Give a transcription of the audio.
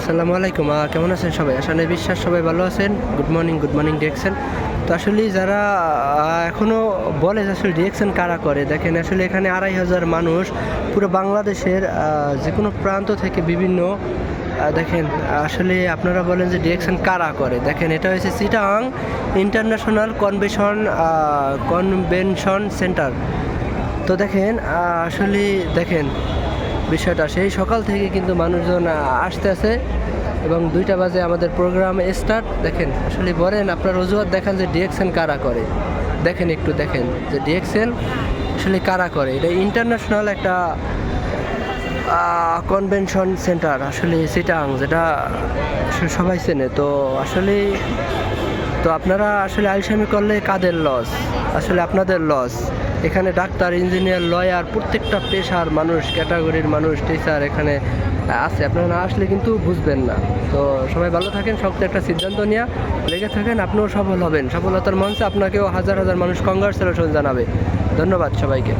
আসসালামু আলাইকুম। কেমন আছেন সবাই? আসলে বিশ্বাস সবাই ভালো আছেন। Good morning direction. তো আসলে যারা এখনও বলে যে আসলে ডিরেকশন কারা করে, দেখেন আসলে এখানে 2,500 মানুষ পুরো বাংলাদেশের যে কোনো প্রান্ত থেকে বিভিন্ন দেখেন আসলে আপনারা বলেন যে ডিরেকশন কারা করে। দেখেন এটা হয়েছে চিটাগাং ইন্টারন্যাশনাল কনভেনশন সেন্টার। তো দেখেন আসলে দেখেন বিষয়টা সেই সকাল থেকে কিন্তু মানুষজন আসতে আছে এবং 2টা বাজে আমাদের প্রোগ্রাম স্টার্ট। দেখেন আসলে বলেন আপনার অজুহাত দেখান যে ডিরেকশন কারা করে। দেখেন একটু দেখেন যে ডিরেকশন আসলে কারা করে। এটা ইন্টারন্যাশনাল একটা কনভেনশন সেন্টার আসলে চিটাগাং, যেটা সবাই চেনে। তো আসলে তো আপনারা আসলে আলসামি করলে কাদের লস? আসলে আপনাদের লস। এখানে ডাক্তার, ইঞ্জিনিয়ার, লয়ার, প্রত্যেকটা পেশার মানুষ, ক্যাটাগরির মানুষ, টিচার এখানে আছে। আপনারা না আসলে কিন্তু বুঝবেন না। তো সবাই ভালো থাকেন, শক্ত একটা সিদ্ধান্ত নিয়ে লেগে থাকেন, আপনিও সফল হবেন। সফলতার মঞ্চে আপনাকেও হাজার হাজার মানুষ কংগ্রাচুলেশন জানাবে। ধন্যবাদ সবাইকে।